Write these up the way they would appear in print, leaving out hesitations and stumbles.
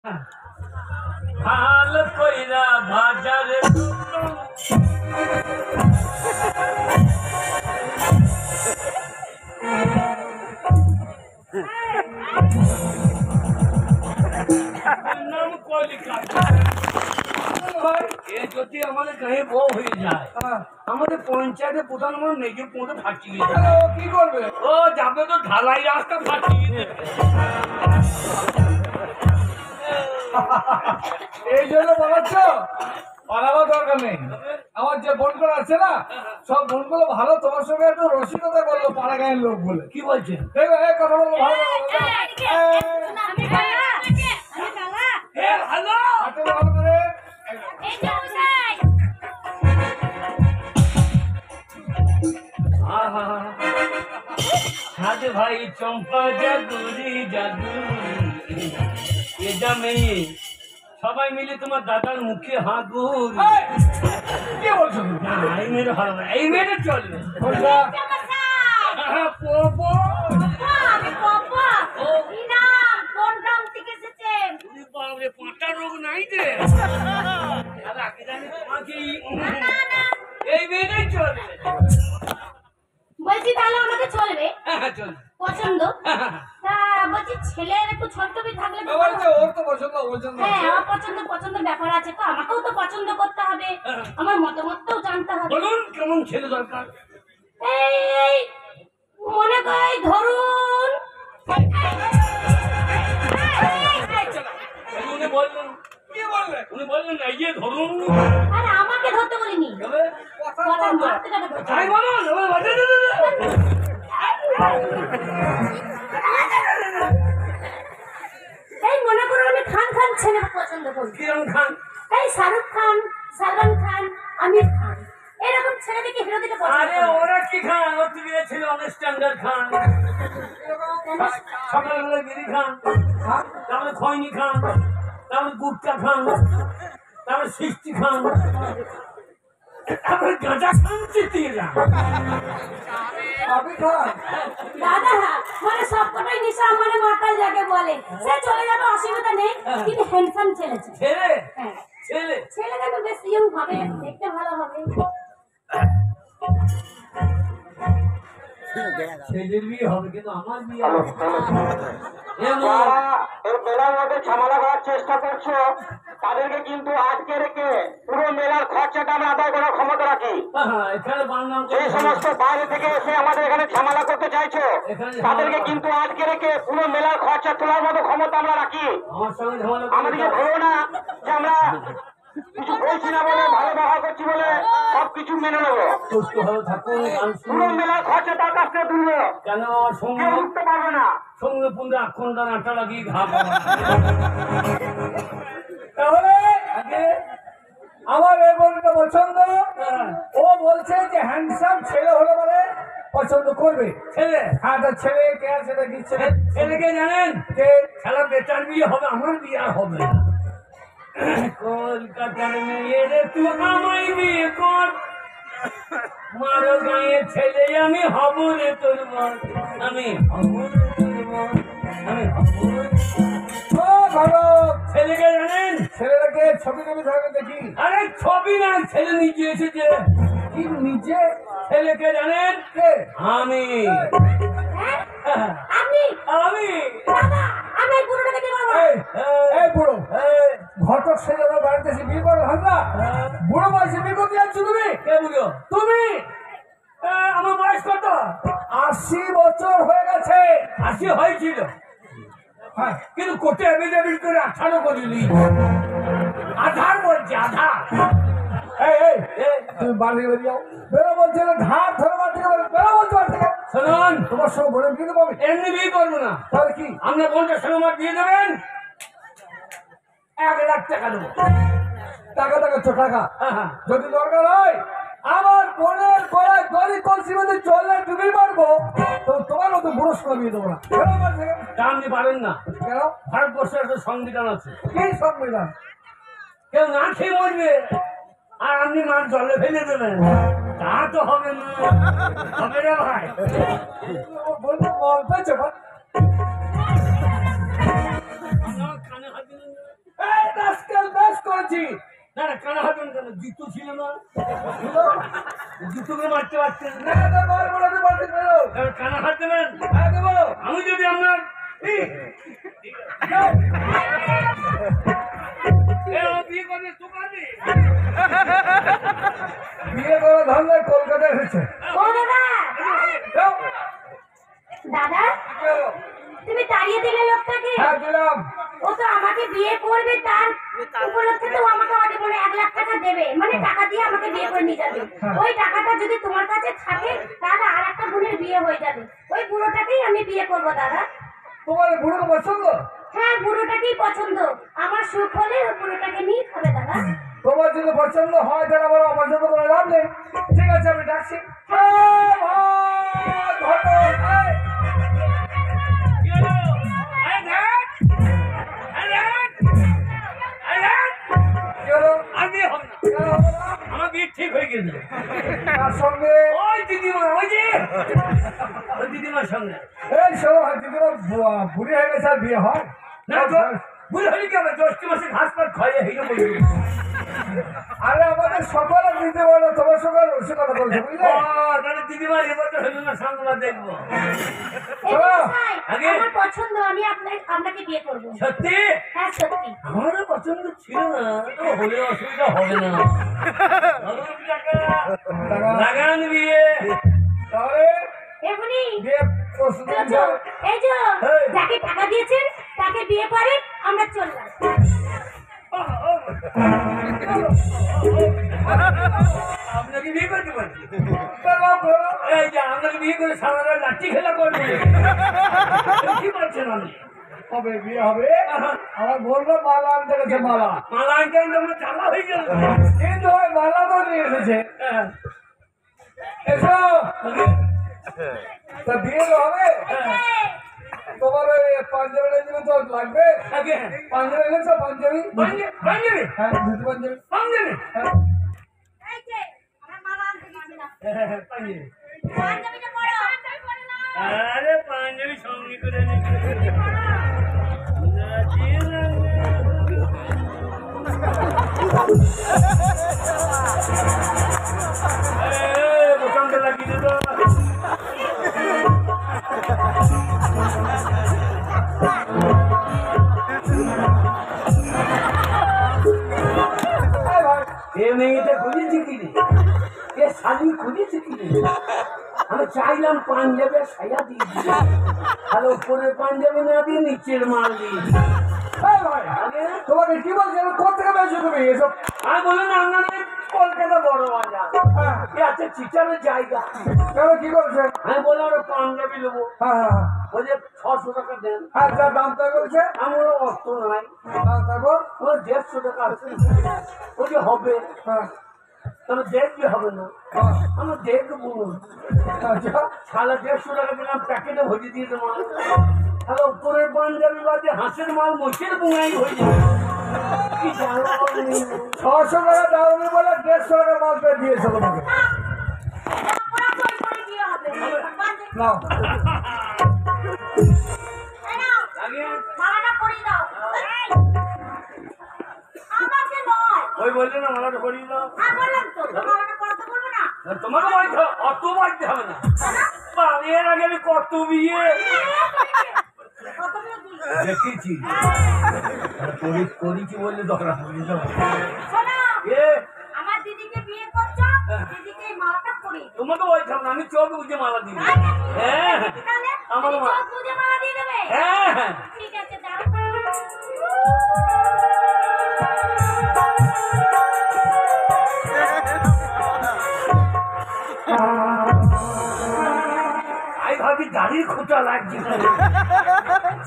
ভাল কইরা বাজারে নাম কলিকাতা। যদি আমাদের গায়ে বউ হয়ে যায়, আমাদের পঞ্চায়েতে প্রধান আমার মেঘে পৌঁছে ফাটিয়ে দেবে। কি করবে? ও যাবে তো ঢালাই রাস্তা ফাটিয়ে দেবে। এই জন্য বলাচ্ছ পালাবার দরকার নেই। আমার যে বোনগুলো আছে না, সব বোনগুলো ভালো, তোমার সঙ্গে একটু রসিকতা করলো পাড়া গায়ের লোক বলে। কি বলছেন? কথা বললো ভালো ভালো করে। সাথে ভাই চম্পা জাদুরি জাদুরি এ জামে সবাই মিলে তোমার দাদার মুখে হাগুর। কি বলছো? না এই মেয়েটা ভালো না, এই মেয়েটা চলবে। পাঁটা রোগ নাই রে, এই মেয়েটাই চলবে। বলছি তাহলে আমাকে চলবে? চলবে পছন্দ। তা বলছি ছেলের একটু ছোট বি থাকলে তো ওর তো পছন্দ পছন্দ। হ্যাঁ আমার পছন্দের ব্যাপার আছে, তো আমাকেও তো পছন্দ করতে হবে, আমার মতামতটাও জানতে হবে। বলুন কেমন ছেলে দরকার? এই মনে করি ধরুন উনি বললেন, কি বললে? উনি বললেন এই যে ধরুন। আরে আমাকে ধরতে বলিনি, কথা মারতে যাবে। তাই বলুন এই মনে করুন আমি খান ছেলে পছন্দ করি। কিরম খান? এই শাহরুখ খান, সালমান খান, আমির খান, এরকম ছেলে দেখে হিরো দিকে পছন্দ আরে করি। ওরা কি খান? ওর তো বিয়ে ছিল অনেক স্ট্যান্ডার্ড খান। সকালবেলা বিড়ি খান, তারপরে খৈনি খান, তারপরে গুটকা খান, তারপরে সৃষ্টি খান, তারপরে গাঁজা খান, চিতিয়ে যান। আপনি খান? দাদা মানে সবকটাই নেশা মানে মাথায় যাকে বলে সে চলে যাবে, অসুবিধা নেই, কিন্তু হ্যান্ডসাম ছেলে চাই। ছেলে হ্যাঁ ছেলে ছেলে যেন বেশ ইয়ং হবে, দেখতে ভালো হবে। ছেলের বিয়ে হবে কিন্তু আমার বিয়ে হবে না। যারা এর মেলার মধ্যে ঝামেলা করার চেষ্টা করছো তাদেরকে কিন্তু আটকে রেখে পুরো মেলার খরচাটা আমরা আদায় করার ক্ষমতা রাখি। এখানে বাংলাম যে সমস্ত বাইরে থেকে এসে আমাদের এখানে ঝামেলা করতে চাইছো তাদেরকে কিন্তু আটকে রেখে পুরো মেলার খরচা তোলার মতো ক্ষমতা আমরা রাখি। আমার সঙ্গে ঝামেলা আমাদেরকে ভেবো না যে আমরা কিছু বলছি না বলে, ভালো ব্যবহার করছি বলে সবকিছু মেনে নেবো। সুস্থ ভাবে থাকুন। পুরো মেলার খরচা তার কাছ থেকে তুলবো, কেন সঙ্গে কেউ উঠতে পারবে না। সঙ্গে পুন্দে আক্ষণটা নাটা লাগিয়ে ঘা তাহলে আমার এই বোনটা পছন্দ। ও বলছে যে হ্যান্ডসাম ছেলে হলে মানে পছন্দ করবে। ছেলে হ্যাঁ, তার ছেলে কে আছে নাকি? ছেলেকে জানেন কে? খেলা বেটার বিয়ে হবে, আমার বিয়ে আর হবে না। কলকাতার মেয়ে রে তুই আমায় বিয়ে কর, মারো গাঁয়ের ছেলে আমি হব রে তোর বর, আমি হব রে তোর বর, আমি হব রে। ও ভালো ছেলেকে জানেন? ছেলেটাকে ছবি টবি ধরে দেখি। আরে ছবি না, ছেলে নিজে এসেছে। কি নিজে? ছেলেকে জানেন? কে? আমি হ্যাঁ আপনি? আমি দাদা আমি এই বুড়োটাকে কি করবো? এই বুড়ো ঘটক সেজে আমার বাড়িতে এসে বিয়ে করো ভাঙা? বুড়ো বয়সে বিয়ে করতে যাচ্ছ তুমি? কে বুঝো? তুমি আমার বয়স কত? 80 বছর হয়ে গেছে। 80 হয়েছিল, হ্যাঁ, কিন্তু কোর্টে এফিডেভিট করে 18 করিনি। আধার বলছে, আধার। এই তুমি বাড়ি বেরিয়ে যাও। বেরো বলছে না, ধার ধরে বাড়ি থেকে বেরো বলছে বাড়ি থেকে। শুনুন, তোমার সঙ্গে বলে বিয়ে পাবে? এমনি বিয়ে করবো না। তাহলে কি? আপনার বোনটার সঙ্গে আমার বিয়ে দেবেন, 1 লাখ টাকা দেবো। টাকা দেখাচ্ছ টাকা? হ্যাঁ। যদি দরকার হয় আমার বোনের গলায় দড়ি কলসি মধ্যে চললে ডুবি মারবো, তো তোমার মতো বুড়ো সঙ্গে বিয়ে দেবো না। বেরো বাড়ি থেকে। তা আপনি পারেন না। কেন? ভারতবর্ষের একটা সংবিধান আছে, কি সংবিধান? কেউ না খেয়ে মরবে আর আপনি মাছ জলে ফেলে দেবেন, তা তো হবে না। হবে রে ভাই। বলবো বল পেয়েছে আমার কানে হাত দিলেন না। করেছি। না না কানা হাতেন কেন জুতো ছিল না জুতো করে মারতে পারতেন না না মারবো না, তুই বাড়ি বেরো। কানা হাত দেবেন হ্যাঁ দেবো। আমি যদি আপনার বিয়ে করে দোকানে বিয়ে করা ধান্দায় কলকাতায় এসেছে। ও দাদা, যাও। দাদা কি হলো? তুমি তাড়িয়ে দিলে লোকটাকে। হ্যাঁ দিলাম। ও তো আমাকে বিয়ে করবে, তার উপলক্ষে তো আমাকে অনেক মানে 1 লাখ টাকা দেবে, মানে টাকা দিয়ে আমাকে বিয়ে করে নিয়ে যাবে। ওই টাকাটা যদি তোমার কাছে থাকে তাহলে আর একটা বোনের বিয়ে হয়ে যাবে। ওই বুড়োটাকেই আমি বিয়ে করব দাদা। তোমার বুড়ো পছন্দ? হ্যাঁ, বুড়োটাকেই পছন্দ। আমার সুখ হলে ওই বুড়োটাকে নিয়ে খাবে দাদা। তোমার যদি পছন্দ হয় তাহলে আমার পছন্দ করে লাভ নেই। ঠিক আছে আমি ডাকছি। কি হলো? আরে দেখ! আরে দেখ! আরে দেখ! কি হলো? আর বিয়ে হবে না। কেন হবে না? আমার বিয়ে ঠিক হয়ে গেছে। তার সঙ্গে ওই দিদিমা, ওই যে ওই দিদিমার সঙ্গে। এই শোনো ভাই, দিদিমা বুড়ি হয়ে গেছে আর বিয়ে হয় না তো বুঝে হলি কি হবে? 10টি মাসে ঘাস পাত খাইয়ে হেঁটে বলবি। আরে আমাদের সকলে দিদিমা না, তোমার সঙ্গে রসিকতা বলছে বুঝলে? তাহলে দিদিমার এবছর হলো না, সামনে দেখবো। এই চলো। ভাই, আগে? আমার পছন্দ, আমি আপনাকে বিয়ে করব। সত্যি হ্যাঁ সত্যি। আমারও পছন্দ ছিল না, তো হলে অসুবিধা হবে না। নতুন টাকা লাগান বিয়ে। তাহলে এমনি বিয়ে প্রস্তুত চলো, এই যে এই। যাকে টাকা দিয়েছেন তাকে বিয়ে করে আমরা চললাম। আপনাকে বিয়ে করতে পারছি। করো। এই যে আপনাকে বিয়ে করে সারা রাত লাঠি খেলা করবে। কি পারছেন আপনি? হবে বিয়ে হবে। আমার বলবো মালা আনতে গেছে, মালা। মালা আনতে আনতে আমার জ্বালা হয়ে গেল। কিন্তু ওই মালা তো নিয়ে এসেছে। হ্যাঁ, এসো। তা বিয়ে তো হবে। তোমার ওই পাঞ্জাবি লেঞ্জাবি তো লাগবে। আগে পাঞ্জাবি এনেছো? পাঞ্জাবি? পাঞ্জাবি হ্যাঁ ধুতি পাঞ্জাবি। পাঞ্জাবি হ্যাঁ। এই যে আমরা মালা আনতে গেছিলাম। পাঞ্জাবি। পাঞ্জাবিটা পরো। আরে পাঞ্জাবি সঙ্গে করে নে। বোতামটা লাগিয়ে দে তো। এই ভাই, এ মেয়েটা খুঁজেছে কি রে? এ শাড়ি খুঁজেছে কি রে? আমি চাইলাম পাঞ্জাবে সায়া দিয়ে দিই, আর উপরে পাঞ্জাবি না দিয়ে নিচের মাল দিয়ে দিই। এই ভাই, তোমাকে কি বলছি? আমি কোথেকে পেয়েছো তুমি এসব? আমি বললাম না আপনাদের কলকাতা বড় বাজার, হ্যাঁ। এ আছে চিটারের জায়গা। কেন কি করছে? আমি বললাম ওরা পাঞ্জাবি নেবো, হ্যাঁ হ্যাঁ হ্যাঁ। ওই যে 600 টাকা দেন। হ্যাঁ যা দাম তাই বলছে। আমার অর্থ নাই, হ্যাঁ তারপর? ওর 150 টাকা আছে। ওই যে হবে, হ্যাঁ তবে দেখলে হবে না, হ্যাঁ। আমার দেখবো। আচ্ছা। সাড়ে 150 টাকা দিলাম, প্যাকেটে ভরে দিয়ে দেবো। তাহলে উপরের পাঞ্জাবি বাদে হাঁসের মাল মহিষের বুঙাই হয়ে যাবে। কি জানো? 600 টাকা দাম বলে 150 টাকা মাল পেয়ে দিয়েছো তোমাকে। ওরা কই করে বিয়ে হবে? পাঞ্জাবি নাও। এই নাও, আগে মালাটা পরিয়ে দাও। এই, আমাকে নয়। ওই বললে না মালাটা ভরিয়ে দাও। হ্যাঁ বললাম তো, মালাটা পরাতে বলবো না। তোমাকে বাড়তে হবে, অত বাড়তে হবে না। এর আগে আমি কত বিয়ে কত বিয়ে দিই? দেখেছি, করেছি বললে ধরা পড়ে যাবে। শোনো, এ আমার দিদিকে বিয়ে করছো, দিদিকে এই মালাটা পরিয়ে দাও। তোমাকে বলছিলাম না, আমি চোখ বুঝে মালা দিই। তাই নাকি? হ্যাঁ তাহলে আমার তুমি মা- চোখ বুজে মালা দিয়ে দেবে? হ্যাঁ হ্যাঁ। ঠিক আছে, দাঁড়াও। আমি ভাবি দাড়ির খোঁটা লাগছে না।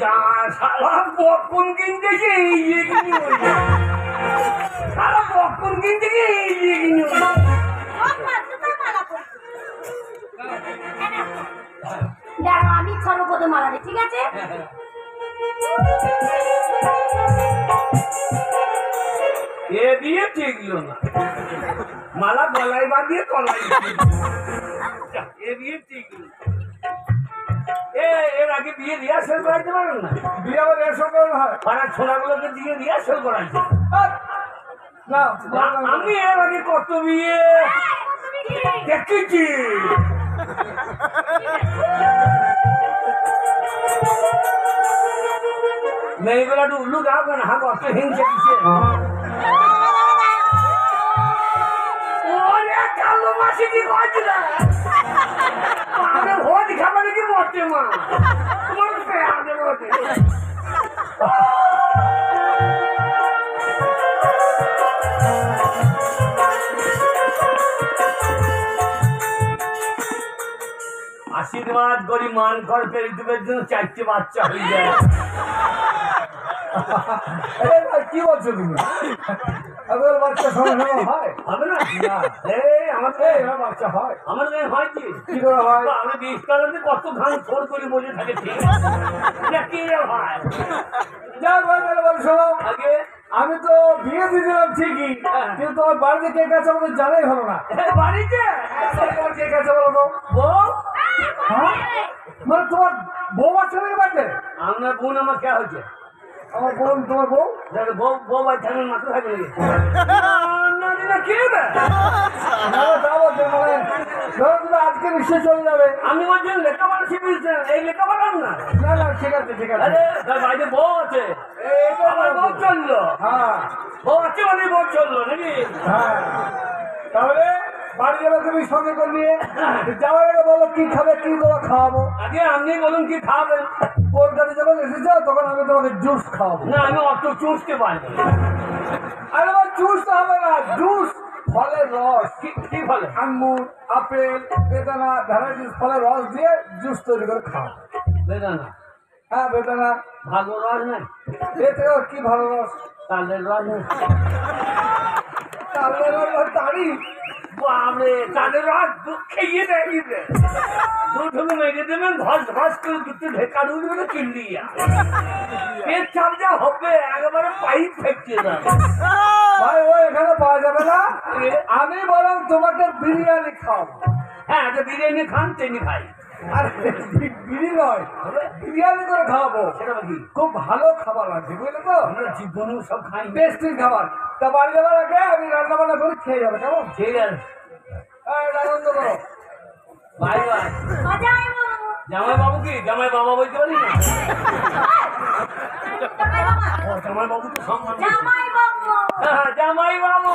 যা সারা বকন কিনতে গিয়ে এই যে কিনে ওই যে। সারা বকন কিনতে গিয়ে এই যে কিনে ওই যে। চোখ বাঁধতে তো মালা পরতে। এই নাও। দাঁড়াও, আমি সর্বপ্রথম মালা দিই, ঠিক আছে? এ বিয়ে ঠেকলো না, মালা গলায় বাঁধিয়ে কলাই এ বিয়ে ঠেকলো। এর আগে বিয়ে রিহার্সাল করাইতে পারো না? বিয়ে আবার এর সঙ্গে হয়। পাড়ার ছোড়াগুলোকে দিয়ে রিহার্সাল করাইছে। না আমি এর আগে কত বিয়ে দেখেছি। মেয়েগুলো একটু উল্লু গাও কেন, হাঁক অত হিংসে দিচ্ছে। ওরে কালো মাসি কি করছিল? আমি ভোজ খাবার কি বসছে মা, তোমার পেয়াদের মধ্যে। আশীর্বাদ করি মান কর পেরিটুকের জন্য 4টে বাচ্চা হয়ে যায়। কি বলছো তুমি? আবার বাচ্চা সময় হয় হবে না? না। আমাদের এবার বাচ্চা হয় আমাদের হয় কি কি করে হয়? আমরা বিশতলাতে কত ধান ফোর করে বসে থাকে, ঠিক না? কি হয় যা বল শোনো, আগে আমি তো বিয়ে দিয়ে দিলাম ঠিকই, কিন্তু তোমার বাড়িতে কে কাছে আমাদের জানাই হলো না। বাড়িতে তোমার কে কাছে বলো তো? বউ, হ্যাঁ? মানে তোমার বউ বাচ্চা নাকি বাড়িতে? আপনার বোন আমার কে হয়েছে? আমার বোন, তোমার বউ? বউ বউ বাচ্চা আমার মাথা থাকে নাকি না কি হবে? মানে ধরো তুমি আজকে নিশ্চয়ই চলে যাবে। আমি বলছেন লেখাপড়া শিখেছেন, এই লেখাপড়া না। না না ঠিক আছে ঠিক আছে। আরে তার বাড়িতে বউ আছে, আমার বউ চললো। হ্যাঁ বউ আছে মানে বউ চললো নাকি? হ্যাঁ, তাহলে বাড়ি যাবে তুমি সঙ্গে করে নিয়ে। যাওয়ার আগে বলো কি খাবে, কি করে খাওয়াবো। আগে আপনি বলুন কি খাবেন? কলকাতা যখন এসেছো তখন আমি তোমাকে জুস খাওয়াবো। না আমি অত চুষতে পারি না। আরে আমার জুস তো হবে না, জুস ফলের রস, কি ফলে? আঙ্গুর, আপেল, বেদানা, ভ্যারাইটিস ফলের রস দিয়ে জুস তৈরি করে খাও। বেদানা? হ্যাঁ বেদানা। ভালো রস নাই? এ থেকে কি ভালো রস? তালের রস নাই? তালের রস তারি। বাবরে, তালের রস দুধ খেয়ে দেয় দিবে। দুধ হলে মেরে দেবেন, ভস ভস করে দুধে ঢেকা উঠবে না চিল্লিয়া। পেট চাপ যা হবে একেবারে পাইপ ফেকছে না। ভাই ও এখানে পাওয়া যাবে না, আমি বরং তোমাকে বিরিয়ানি খাওয়াবো। হ্যাঁ একটা বিরিয়ানি খান, চিনি খাই। আর বিরিয়ানি নয়, বিরিয়ানি করে খাওয়াবো। সেটা কি? খুব ভালো খাবার আছে বুঝলে তো, আমরা জীবনেও সব খাই। টেস্টি খাবার। তা বাড়ি যাবার আগে আমি রান্না বান্না করে খেয়ে যাবে, কেমন? ঠিক আছে, আনন্দ করো। Bye bye. জামাই বাবু কি? জামাই বাবা বলতে পারি না? জামাই বাবু তো সম্মান। জামাই বাবু। জামাই বাবু।